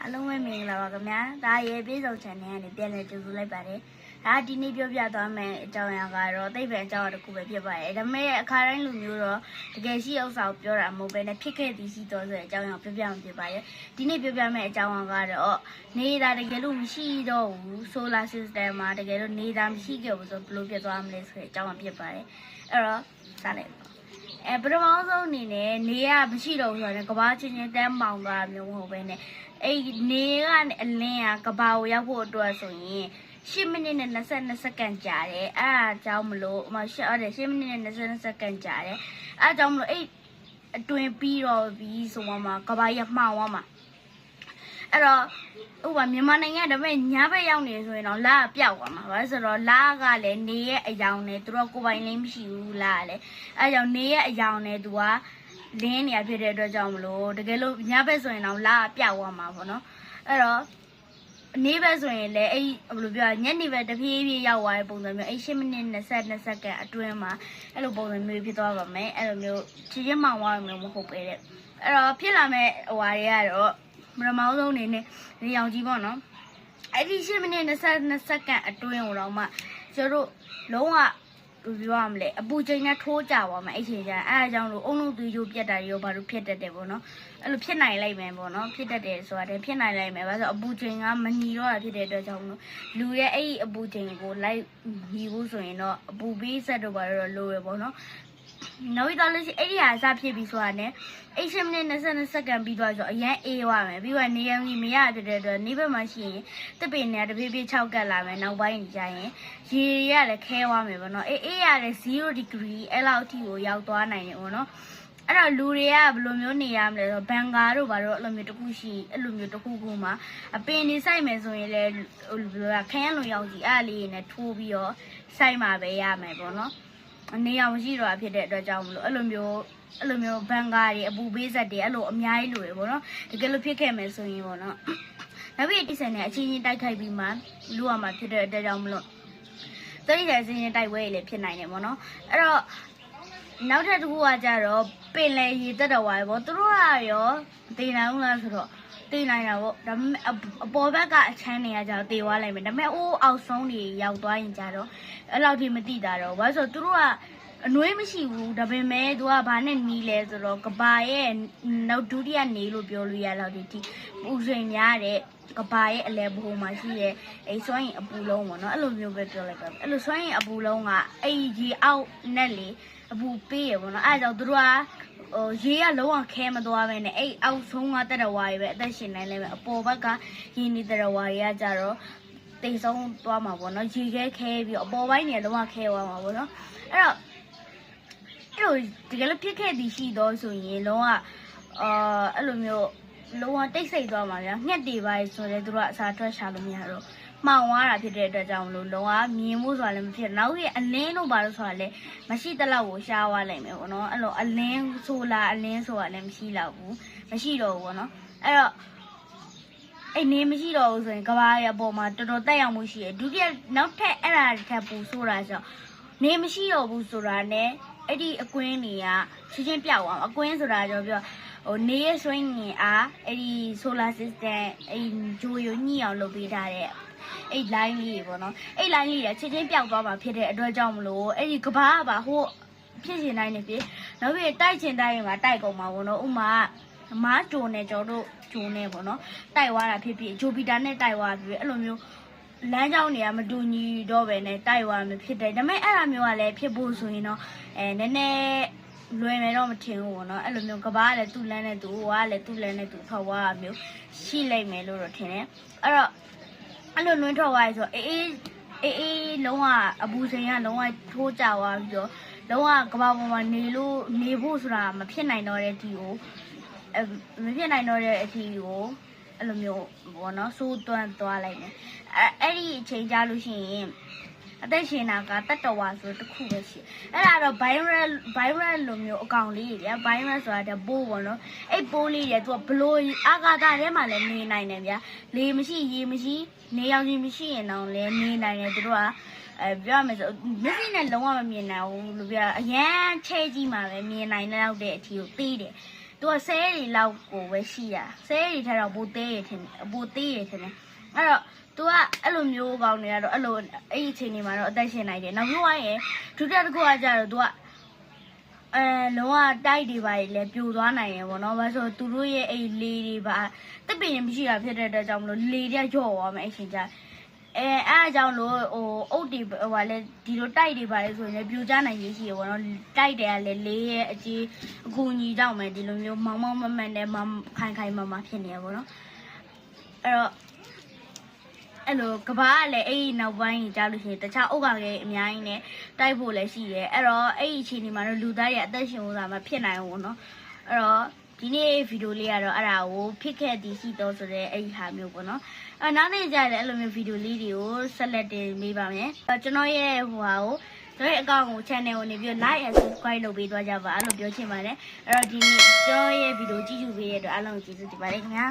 အားလုံးပဲမင်္ဂလာပါခင်ဗျာဒါရေပြေဆုံး channel ကနေပြန်လည်ကြိုဆိုလိုက်ပါတယ်ဒါဒီနေ့ပြောပြသွားမယ်အကြောင်းအရာကတော့သိပ္ပံအကြောင်းအရာတစ်ခုပဲဖြစ်ပါတယ်ဒါပေမဲ့အခါတိုင်းလူမျိုးတော့တကယ်ရှိဥစ္စာကိုပြောတာမဟုတ်ဘဲနဲ့ဖြစ်ခဲ့သည်ရှိတော်ဆိုတဲ့အကြောင်းအရာပြောပြမှာဖြစ်ပါတယ်ဒီနေ့ပြောပြမယ့်အကြောင်းအရာကတော့နေတာတကယ်လို့မရှိတော့ဘူး solar system မှာတကယ်လို့နေတာမရှိခဲ့ဘူးဆိုဘယ်လိုဖြစ်သွားမလဲဆိုတဲ့အကြောင်းအရာဖြစ်ပါတယ်အဲ့တော့စလိုက်ပထမဆုံးအနေနဲ့နေရမရှိတော့ဘူးဆိုတော့ကဘာချင်းချင်းတန်းမောင်သွားမျိုးမဟုတ်ဘဲနဲ့အဲ့နေကအလင်းကဘာကိုရောက်ဖို့အတွက်ဆိုရင်10မိနစ်နဲ့22စက္ကန့်ကြာတယ်အဲ့ဒါကြောင့်မလို့10မိနစ်နဲ့22စက္ကန့်ကြာတယ်အဲ့ဒါကြောင့်မလို့အဲ့အတွင်ပြီးတော့ပြီးဆိုမှကဘာရမှောင်သွားမှာအဲ့တော့ဥပမာမြန်မာနိုင်ငံဒါပေမဲ့ညဘက်ရောက်နေဆိုရင်တော့လာပျောက်သွားမှာဘာလို့ဆိုတော့လာကလည်းနေရဲ့အယောင်နဲ့သူတို့ကိုပိုင်လင်းမရှိဘူးလာကလည်းအဲ့ကြောင့်နေရဲ့အယောင်နဲ့သူကလင်းနေရဖြစ်တဲ့အတွက်ကြောင့်မလို့တကယ်လို့ညဘက်ဆိုရင်တော့လာပျောက်သွားမှာပေါ့နော်အဲ့တော့နေဘက်ဆိုရင်လည်းအဲ့ဘယ်လိုပြောညနေဘက်တဖြည်းဖြည်းရောက်သွားတဲ့ပုံစံမျိုးအဲ့10မိနစ်22စက္ကန့်အတွင်းမှာအဲ့လိုပုံစံမျိုးဖြစ်သွားပါမယ်အဲ့လိုမျိုးချင်းမောင်သွားမျိုးမဟုတ်ပဲတဲ့အဲ့တော့ဖြစ်လာမဲ့ဟိုဟာတွေကတော့ပထမဆုံးအနေနဲ့နေအောင်ကြီးပေါ့နော်အဲ့ဒီ10မိနစ်22စက္ကန့်အတွင်းကိုတော့မှကျတို့လုံးဝပြောရမလဲအပူချိန်နဲ့ထိုးကြပါမယ်အဲ့ချိန်ကျအဲ့အကြောင်းလို့အုံလုံးသွေးကြိုးပြတ်တာတွေရောဘာလို့ဖြစ်တတ်တယ်ပေါ့နော်အဲ့လိုဖြစ်နိုင်လိုက်မယ်ပေါ့နော်ဖြစ်တတ်တယ်ဆိုတာတည်းဖြစ်နိုင်လိုက်မယ်ဘာလို့ဆိုအပူချိန်ကမညီတော့တာဖြစ်တဲ့အတွက်ကြောင့်လို့လူရဲ့အဲ့ဒီအပူချိန်ကိုလိုက်ညီဖို့ဆိုရင်တော့အပူပေးဆက်တော့ဘာလို့လိုရပေါ့နော်နောက်ပြီးတော့လည်းအဲ့ဒီဟာစဖြစ်ပြီးဆိုတာ ਨੇ 10မိနစ်22စက္ကန့်ပြီးသွားဆိုအရင်အေးသွားမယ်ပြီးတော့နေရောင်ကြီးမရဖြစ်တဲ့အတွက်နေဘက်မှာရှိရင်တစ်ပင်နဲ့တဖြည်းဖြည်း6ကတ်လာမယ်နောက်ပိုင်းကျရင်ရေရလည်းခဲသွားမယ်ပေါ့နော်အေးရလည်း0 degree အဲ့လောက်အထိကိုရောက်သွားနိုင်တယ်ပေါ့နော်အဲ့တော့လူတွေကဘယ်လိုမျိုးနေရမလဲဆိုတော့ဘန်ကာတို့ဘာလို့အဲ့လိုမျိုးတစ်ခုရှိအဲ့လိုမျိုးတစ်ခုခုမှာအပင်နေစိုက်မယ်ဆိုရင်လည်းဟိုဘယ်လိုခန်းလုံရောက်ကြီးအဲ့လေးနဲ့ထိုးပြီးတော့စိုက်မှာပဲရမယ်ပေါ့နော်နေအောင်မရှိတော့ဖြစ်တဲ့အတွက်ကြောင့်မလို့အဲ့လိုမျိုးဘန်ကာတွေအပူပေးဆက်တွေအဲ့လိုအများကြီးလိုရပေါ့နော်တကယ်လို့ဖြစ်ခဲ့မယ်ဆိုရင်ပေါ့နော်နောက်ပြီးတိစံနဲ့အချင်းချင်းတိုက်ခိုက်ပြီးမှလူရမှာဖြစ်တဲ့အတွက်ကြောင့်မလို့တိစံအချင်းချင်းတိုက်ပွဲတွေလည်းဖြစ်နိုင်တယ်ပေါ့နော်အဲ့တော့နောက်ထပ်တစ်ခုကကြတော့ပင်လယ်ရေတက်တော်ဝါပဲပေါ့သူတို့ကရောတည်နိုင်ဘူးလားဆိုတော့တည်နိုင်တာပေါ့ဒါပေမဲ့အပေါ်ဘက်ကအချမ်းတွေကကြတော့တည်သွားလိုက်မယ်ဒါပေမဲ့အိုးအောက်ဆုံးတွေရောက်သွားရင်ကြတော့အဲ့လောက်ထိမသိတာတော့ဘာလို့ဆိုတော့သူတို့ကအနှွေးမရှိဘူးဒါပေမဲ့သူကဘာနဲ့နီးလဲဆိုတော့ကဘာရဲ့နောက်ဒုတိယနေလို့ပြောလို့ရလောက်ဒီပူချိန်များတဲ့ကဘာရဲ့အလဲဘိုးမှာရှိတဲ့အဲ့စွမ်းရင်အပူလုံးပေါ့နော်အဲ့လိုမျိုးပဲပြောလိုက်ပါအဲ့လိုစွမ်းရင်အပူလုံးကအဲ့ဒီအောက်နဲ့လေအပူပေးရပေါ့နော်အဲ့ဒါကြောင့်သူတို့ကရေကလုံးဝခဲမသွားပဲနဲ့အဲ့အောက်ဆုံးကတက်တော်ဝါတွေပဲအသက်ရှင်နိုင်လဲပဲအပေါ်ဘက်ကရင်းနေတဲ့တော်ဝါတွေကကြတော့တိတ်ဆုံးသွားမှာပေါ့နော်ရေခဲပြီးအပေါ်ပိုင်းတွေလုံးဝခဲသွားမှာပေါ့နော်အဲ့တော့တကယ်လို့ဖြစ်ခဲ့သည်ရှိတော့ဆိုရင်လုံးဝအဲ့လိုမျိုးလုံးဝတိတ်ဆိတ်သွားမှာဗျာငှက်တွေပါဆိုလဲသူတို့ကအစာထွက်ရှာလို့မရတော့မှောင်သွားတာဖြစ်တဲ့အတွက်ကြောင့်မလို့လုံးဝမြင်ဖို့ဆိုတာလည်းမဖြစ်နောက်ရဲ့အလင်းလို့ပါလို့ဆိုတာလည်းမရှိတလောက်ကိုရှားသွားလိုက်မယ်ပေါ့နော်အဲ့လိုအလင်းဆိုလာအလင်းဆိုတာလည်းမရှိတော့ဘူးမရှိတော့ဘူးပေါ့နော်အဲ့တော့အဲ့နေမရှိတော့ဘူးဆိုရင်ကဘာရဲ့အပေါ်မှာတော်တော်တက်ရောက်မှုရှိတယ်ဒုတိယနောက်ထပ်အဲ့ဒါတစ်ထပ်ပူဆိုတာဆိုနေမရှိတော့ဘူးဆိုတာ ਨੇ အဲ့ဒီအကွင်းတွေကချင်းပြောက်အောင်အကွင်းဆိုတာကြောပြောဟိုနေရဆွင်းရင်အားအဲ့ဒီ solar system အဲ့ဂျိုယိုညှိအောင်လုပ်ပေးထားတဲ့အဲ့ line လေးပေါ့နော်အဲ့ line လေးတွေချင်းပြောက်သွားမှာဖြစ်တဲ့အတွက်ကြောင့်မလို့အဲ့ဒီကဘာကပါဟိုဖြစ်ရှင်တိုင်းနေဖြစ်နောက်ပြီးတိုက်ချင်တိုင်းမှာတိုက်ကုန်မှာပေါ့နော်ဥမာမားဂျိုနဲ့ကျော်တို့ဂျိုနဲ့ပေါ့နော်တိုက်သွားတာဖြစ်ဖြစ်ဂျိုပီတာနဲ့တိုက်သွားပြီးအဲ့လိုမျိုးလမ်းကြောင်းတွေကမတူညီတော့ပဲနဲ့တိုက်သွားမှဖြစ်တယ်ဒါပေမဲ့အဲ့အမျိုးကလည်းဖြစ်ဖို့ဆိုရင်တော့နည်းနည်းလွယ်မယ်တော့မထင်ဘူးပေါ့နော်အဲ့လိုမျိုးကဘာကလည်းသူ့လမ်းနဲ့သူဟိုကလည်းသူ့လမ်းနဲ့သူထွက်သွားတာမျိုးရှိလိုက်မယ်လို့တော့ထင်တယ်အဲ့တော့အဲ့လိုလွင်ထွက်သွားရဆိုအေးလုံးဝအပူချိန်ကလုံးဝထိုးကြသွားပြီးတော့လုံးဝကဘာပေါ်မှာနေဖို့ဆိုတာမဖြစ်နိုင်တော့တဲ့အထိကိုမဖြစ်နိုင်တော့တဲ့အထိကိုအဲ့လိုမျိုးပေါ့နော်စိုးသွန်းသွားလိုက်မယ်အဲ့ဒီအချိန်ကြာလို့ရှိရင်အသက်ရှင်တာကတတ္တဝါဆိုတစ်ခုပဲရှိအဲ့ဒါတော့ virus လိုမျိုးအကောင်လေးတွေဗျာ virus ဆိုတာတဲ့ပိုးပေါ့နော်အဲ့ပိုးလေးတွေသူကဘလို့အာကာသထဲမှာလည်းနေနိုင်တယ်ဗျာလေမရှိရေမရှိနေရောင်ခြည်မရှိရင်တော့လည်းနေနိုင်တယ်သူတို့ကပြောရမယ်ဆိုမျက်စိနဲ့လုံးဝမမြင်နိုင်ဘူးလို့ပြောအရန်ချဲကြီးမှာပဲမြင်နိုင်တဲ့အထိကိုသေးတယ် သူကဆဲရီလောက်ကိုပဲရှိတာဆဲရီထက်တော့ပိုသေးရထင်ပိုသေးရထင်တယ်အဲ့တော့သူကအဲ့လိုမျိုးကောင်းနေရတော့အဲ့လိုအဲ့ဒီအချိန်တွေမှာတော့အသက်ရှင်နိုင်တယ်နောက်ပြီးဝိုင်းရဒုတိယတစ်ခုကကြတော့သူကလုံးဝတိုက်တွေပါလေပြိုသွားနိုင်ရပေါ့နော်ဘာလို့ဆိုသူတို့ရဲ့အဲ့လေတွေပါတက်ပင်မရှိတာဖြစ်တဲ့အတွက်ကြောင့်မလို့လေတွေကြော့သွားမယ်အချိန်ကြအဲ့အကြောင်းလို့ဟိုအုတ်တွေဟိုလေဒီလိုတိုက်တွေပါလေဆိုရင်ပြိုကျနိုင်ရရှိရပေါ့နော်တိုက်တယ်ကလည်းလေးရဲ့အကြီးအကူညီကြောင့်ပဲဒီလိုမျိုးမောင်းမောင်းမမှန်နဲ့ခိုင်ခိုင်မမဖြစ်နေရပေါ့နော်အဲ့တော့အဲ့လိုကဘာကလည်းအဲ့ဒီနောက်ပိုင်းကြီးကြားလို့ရှိရင်တခြားအုတ်ကောင်တွေအများကြီးနဲ့တိုက်ဖို့လည်းရှိရဲအဲ့တော့အဲ့ဒီအချိန်ဒီမှာတော့လူသားတွေအသက်ရှင်နေတာမှဖြစ်နိုင်ဘူးเนาะအဲ့တော့ဒီနေ့ဗီဒီယိုလေးကတော့အဲ့ဒါကိုဖြစ်ခဲ့သည်ရှိတော့ဆိုတဲ့အဲ့ဒီဟာမျိုးပေါ့နော်နောက်နေ့ကျရင်အဲ့လိုမျိုးဗီဒီယိုလေးတွေကိုဆက်လက်တင်ပေးပါမယ်ကျွန်တော်ရဲ့ဟိုဟာကိုကျွန်တော်ရဲ့အကောင့်ကို channel ကိုနေပြီး like and subscribe လုပ်ပေးသွားကြပါအဲ့လိုပြောချင်ပါတယ်အဲ့တော့ဒီနေ့ကျွန်တော်ရဲ့ဗီဒီယိုကြည့်ယူပေးရတဲ့အတွက်အားလုံးကျေးဇူးတင်ပါတယ်ခင်ဗျာ